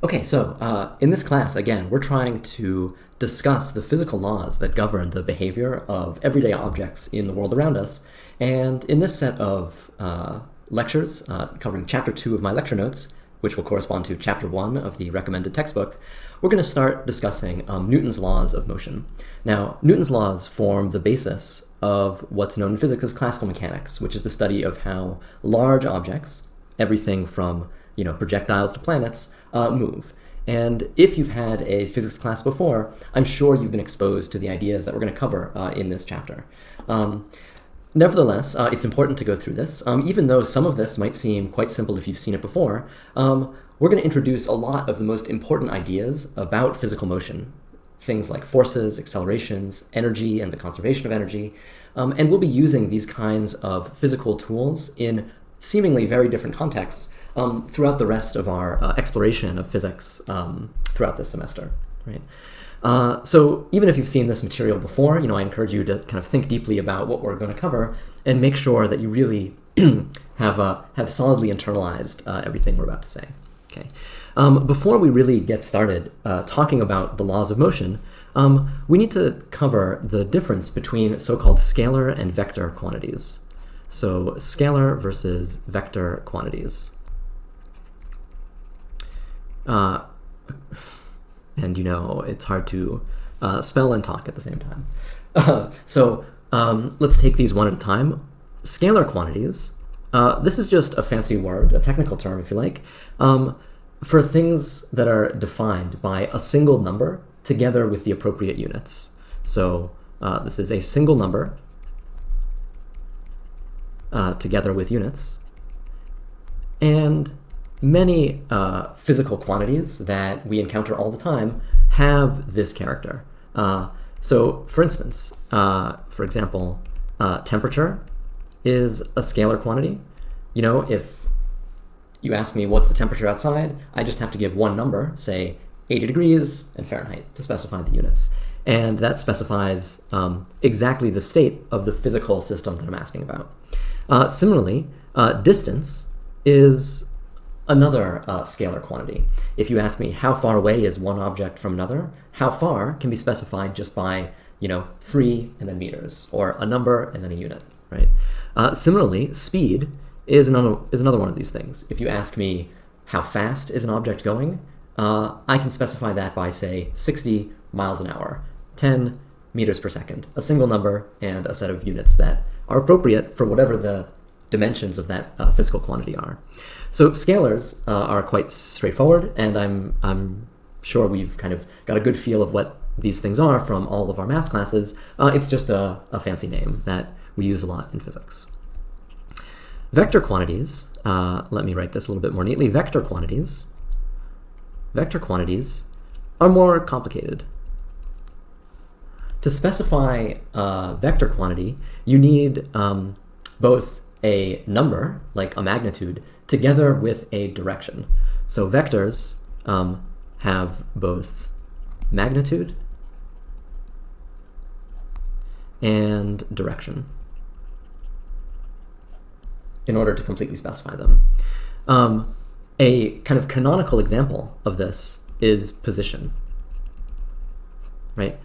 Okay, so in this class, again, we're trying to discuss the physical laws that govern the behavior of everyday objects in the world around us. And in this set of lectures, covering Chapter 2 of my lecture notes, which will correspond to Chapter 1 of the recommended textbook, we're going to start discussing Newton's laws of motion. Now, Newton's laws form the basis of what's known in physics as classical mechanics, which is the study of how large objects, everything from projectiles to planets, move. And if you've had a physics class before, I'm sure you've been exposed to the ideas that we're going to cover in this chapter. Nevertheless, it's important to go through this. Even though some of this might seem quite simple if you've seen it before, we're going to introduce a lot of the most important ideas about physical motion. Things like forces, accelerations, energy, and the conservation of energy. And we'll be using these kinds of physical tools in seemingly very different contexts throughout the rest of our exploration of physics throughout this semester, right? So even if you've seen this material before, I encourage you to kind of think deeply about what we're going to cover and make sure that you really have solidly internalized everything we're about to say. Okay. Before we really get started talking about the laws of motion, we need to cover the difference between so-called scalar and vector quantities. So scalar versus vector quantities. And it's hard to spell and talk at the same time. So let's take these one at a time. Scalar quantities, this is just a fancy word, a technical term if you like, for things that are defined by a single number together with the appropriate units. So this is a single number together with units. And many physical quantities that we encounter all the time have this character. So for instance, for example, temperature is a scalar quantity. If you ask me what's the temperature outside, I just have to give one number, say 80 degrees in Fahrenheit, to specify the units. And that specifies exactly the state of the physical system that I'm asking about. Similarly, distance is another scalar quantity. If you ask me how far away is one object from another, how far can be specified just by 3 and then meters, or a number and then a unit, right? Similarly, speed is another one of these things. If you ask me how fast is an object going, I can specify that by, say, 60 miles an hour, 10 meters per second, a single number and a set of units that are appropriate for whatever the dimensions of that physical quantity are. So scalars are quite straightforward, and I'm sure we've kind of got a good feel of what these things are from all of our math classes. It's just a fancy name that we use a lot in physics. Vector quantities, let me write this a little bit more neatly. Vector quantities are more complicated. To specify a vector quantity, you need both a number, like a magnitude, together with a direction. So vectors have both magnitude and direction in order to completely specify them. A kind of canonical example of this is position, right?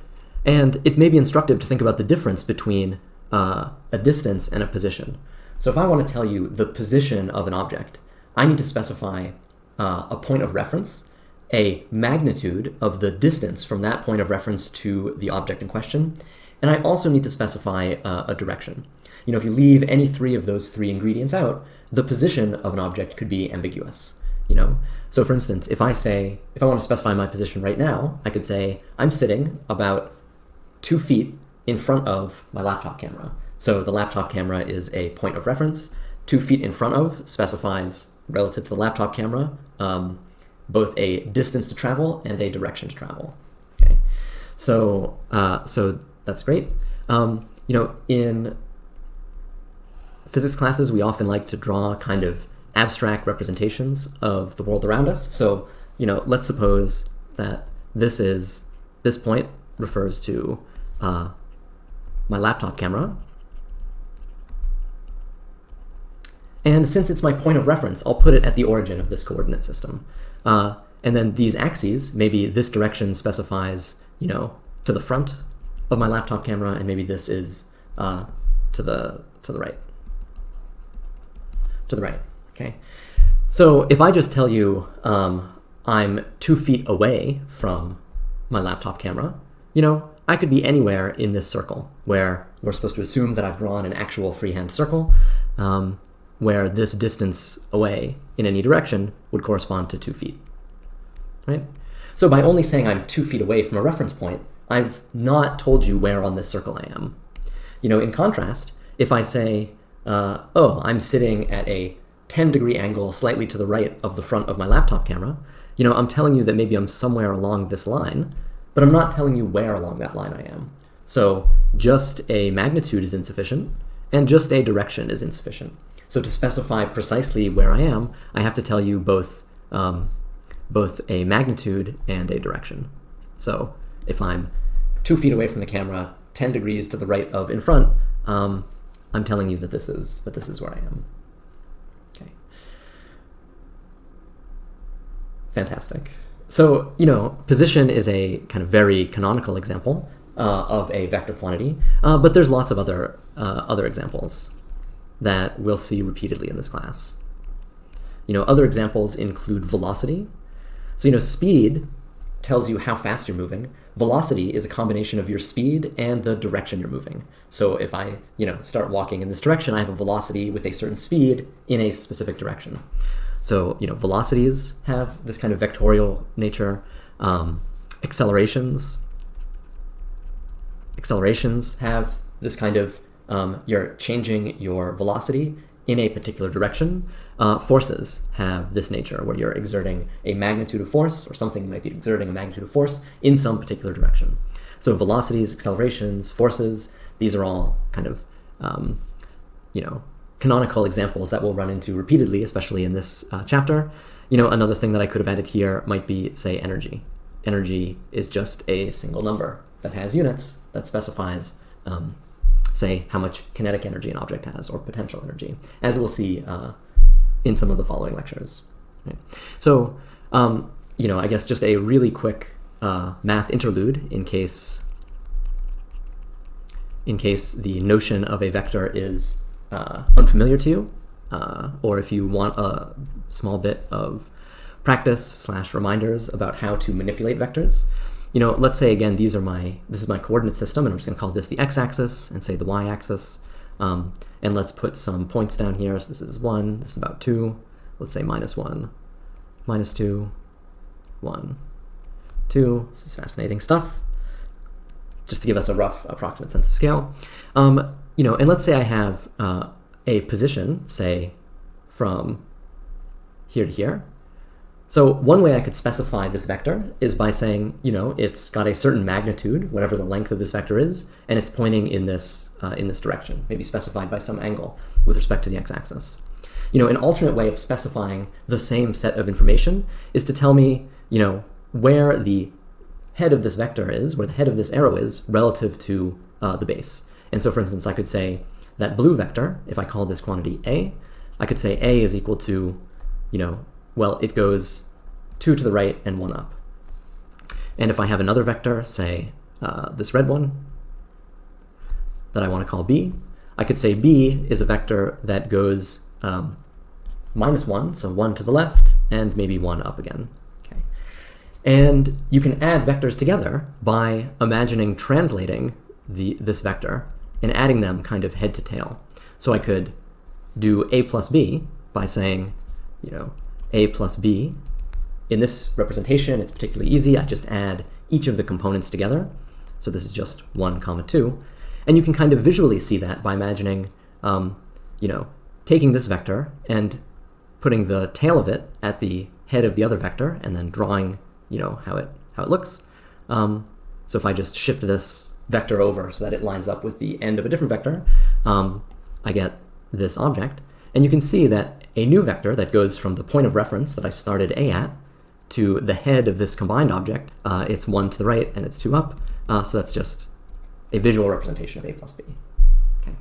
And it's maybe instructive to think about the difference between a distance and a position. So if I want to tell you the position of an object, I need to specify a point of reference, a magnitude of the distance from that point of reference to the object in question, and I also need to specify a direction. If you leave any three of those three ingredients out, the position of an object could be ambiguous. So for instance, if I want to specify my position right now, I could say I'm sitting about 2 feet in front of my laptop camera. So the laptop camera is a point of reference. 2 feet in front of specifies, relative to the laptop camera, both a distance to travel and a direction to travel. Okay, so that's great. In physics classes, we often like to draw kind of abstract representations of the world around us. So let's suppose that this point refers to my laptop camera. And since it's my point of reference, I'll put it at the origin of this coordinate system. And then these axes, maybe this direction specifies, to the front of my laptop camera, and maybe this is to the right. To the right, okay? So if I just tell you I'm 2 feet away from my laptop camera, I could be anywhere in this circle where we're supposed to assume that I've drawn an actual freehand circle where this distance away in any direction would correspond to 2 feet, right? So by only saying I'm 2 feet away from a reference point, I've not told you where on this circle I am. In contrast, if I say, oh, I'm sitting at a 10-degree angle slightly to the right of the front of my laptop camera, I'm telling you that maybe I'm somewhere along this line, but I'm not telling you where along that line I am. So just a magnitude is insufficient, and just a direction is insufficient. So to specify precisely where I am, I have to tell you both a magnitude and a direction. So if I'm 2 feet away from the camera, 10 degrees to the right of in front, I'm telling you that this is where I am. Okay. Fantastic. So, position is a kind of very canonical example of a vector quantity, but there's lots of other examples that we'll see repeatedly in this class. Other examples include velocity. So, speed tells you how fast you're moving. Velocity is a combination of your speed and the direction you're moving. So if I, start walking in this direction, I have a velocity with a certain speed in a specific direction. So, velocities have this kind of vectorial nature. Accelerations have this kind of, you're changing your velocity in a particular direction. Forces have this nature where you're exerting a magnitude of force, or something might be exerting a magnitude of force in some particular direction. So velocities, accelerations, forces, these are all kind of, canonical examples that we'll run into repeatedly, especially in this chapter. Another thing that I could have added here might be, say, energy. Energy is just a single number that has units that specifies, say, how much kinetic energy an object has, or potential energy, as we'll see in some of the following lectures. Right? So, I guess just a really quick math interlude in case the notion of a vector is unfamiliar to you, or if you want a small bit of practice / reminders about how to manipulate vectors. Let's say again, this is my coordinate system, and I'm just going to call this the x-axis and say the y-axis. And let's put some points down here. So this is 1, this is about 2. Let's say -1, -2, 1, 2. This is fascinating stuff, just to give us a rough approximate sense of scale. And let's say I have a position, say, from here to here. So one way I could specify this vector is by saying, it's got a certain magnitude, whatever the length of this vector is, and it's pointing in this direction, maybe specified by some angle with respect to the x-axis. An alternate way of specifying the same set of information is to tell me, where the head of this vector is, where the head of this arrow is, relative to the base. And so, for instance, I could say that blue vector, if I call this quantity A, I could say A is equal to, it goes 2 to the right and 1 up. And if I have another vector, say this red one, that I want to call B, I could say B is a vector that goes -1, so 1 to the left, and maybe 1 up again. Okay. And you can add vectors together by imagining translating this vector and adding them kind of head to tail. So I could do A plus B by saying, A plus B. In this representation, it's particularly easy. I just add each of the components together. So this is just 1, 2. And you can kind of visually see that by imagining, taking this vector and putting the tail of it at the head of the other vector, and then drawing, how it looks. So if I just shift this vector over so that it lines up with the end of a different vector, I get this object. And you can see that a new vector that goes from the point of reference that I started A at to the head of this combined object, it's 1 to the right and it's 2 up. So that's just a visual representation of A plus B. Okay.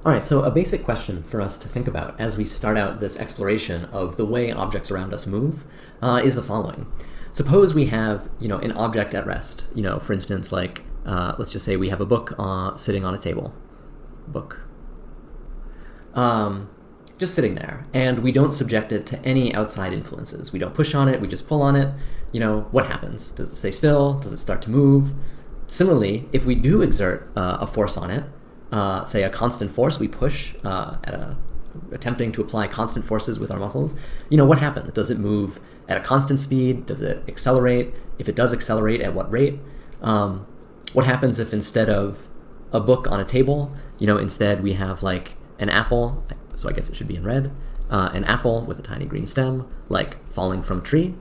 All right, so a basic question for us to think about as we start out this exploration of the way objects around us move is the following. Suppose we have, an object at rest. For instance, like let's just say we have a book sitting on a table. Book. Just sitting there, and we don't subject it to any outside influences. We don't push on it, we just pull on it. What happens? Does it stay still? Does it start to move? Similarly, if we do exert a force on it, say a constant force, we push attempting to apply constant forces with our muscles, what happens? Does it move at a constant speed? Does it accelerate? If it does accelerate, at what rate? What happens if instead of a book on a table, instead we have like an apple, so I guess it should be in red, an apple with a tiny green stem, like falling from a tree?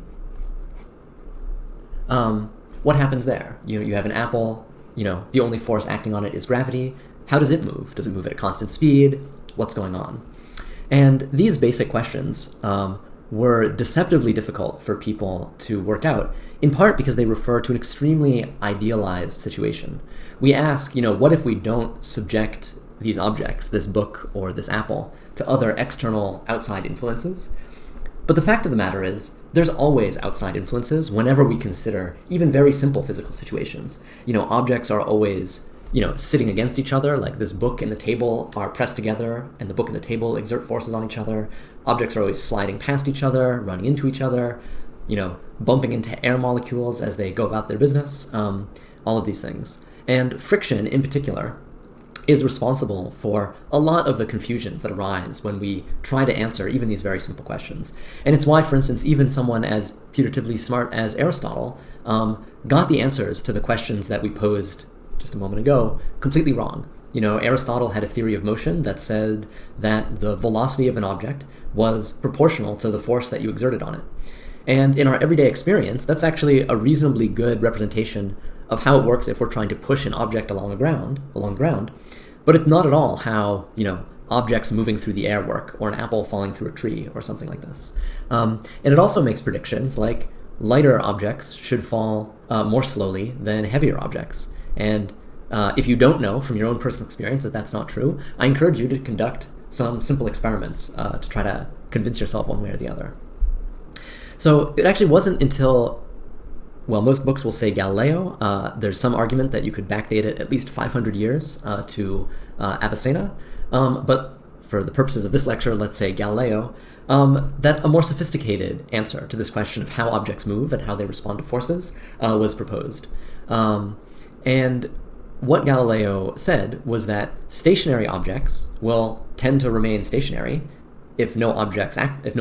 What happens there? You have an apple, the only force acting on it is gravity. How does it move? Does it move at a constant speed? What's going on? And these basic questions were deceptively difficult for people to work out, in part because they refer to an extremely idealized situation. We ask, what if we don't subject these objects, this book or this apple, to other external outside influences? But the fact of the matter is, there's always outside influences whenever we consider even very simple physical situations. Objects are always sitting against each other, like this book and the table are pressed together, and the book and the table exert forces on each other. Objects are always sliding past each other, running into each other, bumping into air molecules as they go about their business, all of these things. And friction, in particular, is responsible for a lot of the confusions that arise when we try to answer even these very simple questions. And it's why, for instance, even someone as putatively smart as Aristotle got the answers to the questions that we posed just a moment ago completely wrong. Aristotle had a theory of motion that said that the velocity of an object was proportional to the force that you exerted on it. And in our everyday experience, that's actually a reasonably good representation of how it works if we're trying to push an object along the ground, but it's not at all how, objects moving through the air work, or an apple falling through a tree, or something like this. And it also makes predictions like lighter objects should fall more slowly than heavier objects. And if you don't know from your own personal experience that that's not true, I encourage you to conduct some simple experiments to try to convince yourself one way or the other. So it actually wasn't until, most books will say Galileo. There's some argument that you could backdate it at least 500 years to Avicenna. But for the purposes of this lecture, let's say Galileo, that a more sophisticated answer to this question of how objects move and how they respond to forces was proposed. And what Galileo said was that stationary objects will tend to remain stationary if no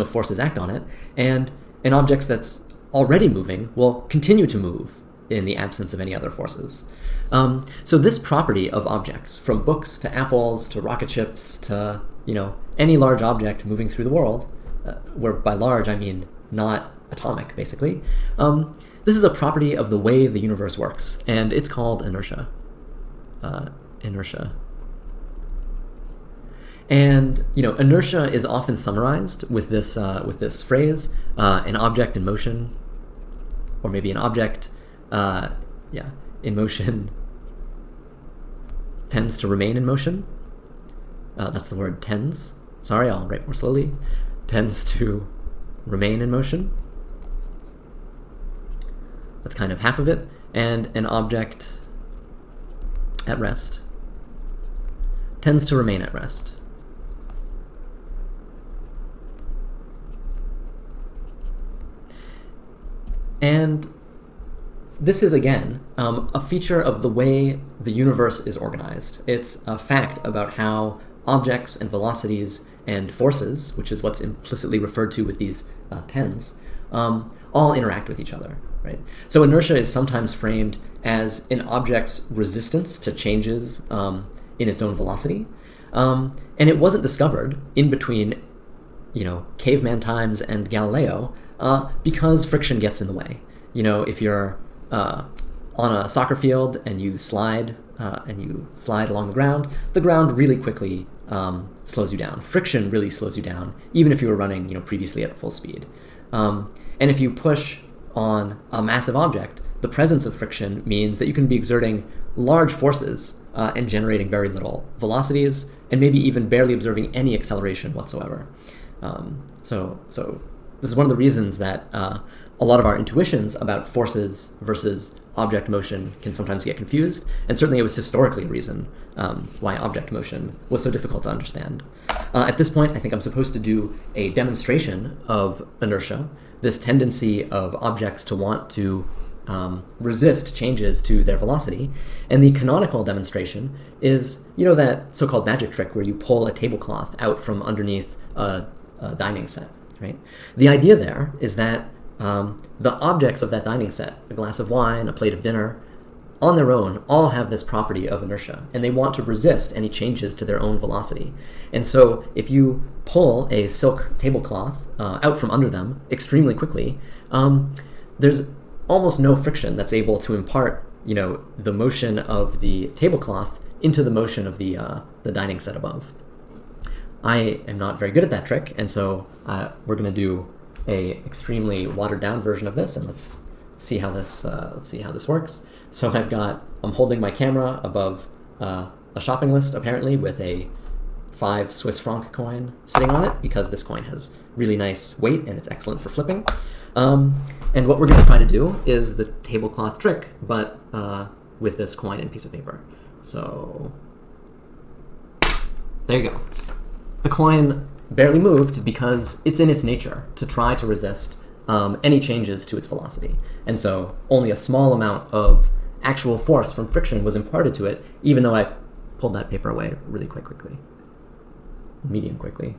forces act on it, and an object that's already moving will continue to move in the absence of any other forces. So this property of objects, from books to apples to rocket ships to any large object moving through the world, where by large I mean not atomic, basically, this is a property of the way the universe works, and it's called inertia. Inertia. And inertia is often summarized with this phrase: an object in motion, or maybe an object, in motion tends to remain in motion. That's the word tends. Sorry, I'll write more slowly. Tends to remain in motion. That's kind of half of it. And an object at rest tends to remain at rest. And this is, again, a feature of the way the universe is organized. It's a fact about how objects and velocities and forces, which is what's implicitly referred to with these tens, all interact with each other, right? So inertia is sometimes framed as an object's resistance to changes in its own velocity. And it wasn't discovered in between, caveman times and Galileo because friction gets in the way. If you're on a soccer field and you slide along the ground really quickly slows you down. Friction really slows you down, even if you were running, previously at full speed. And if you push on a massive object, the presence of friction means that you can be exerting large forces and generating very little velocities, and maybe even barely observing any acceleration whatsoever. So this is one of the reasons that a lot of our intuitions about forces versus object motion can sometimes get confused, and certainly it was historically a reason why object motion was so difficult to understand. At this point, I think I'm supposed to do a demonstration of inertia, this tendency of objects to want to resist changes to their velocity. And the canonical demonstration is, you know, that so-called magic trick where you pull a tablecloth out from underneath a dining set, right? The idea there is that the objects of that dining set, a glass of wine, a plate of dinner, on their own, all have this property of inertia, and they want to resist any changes to their own velocity. And so if you pull a silk tablecloth out from under them extremely quickly, there's almost no friction that's able to impart, you know, the motion of the tablecloth into the motion of the dining set above. I am not very good at that trick, and so we're going to do a extremely watered down version of this, and let's see how this works. So I'm holding my camera above a shopping list, apparently, with a 5 Swiss franc coin sitting on it, because this coin has really nice weight and it's excellent for flipping. And what we're going to try to do is the tablecloth trick, but with this coin and piece of paper. So there you go. The coin barely moved because it's in its nature to try to resist any changes to its velocity. And so only a small amount of actual force from friction was imparted to it, even though I pulled that paper away really quickly. Medium quickly.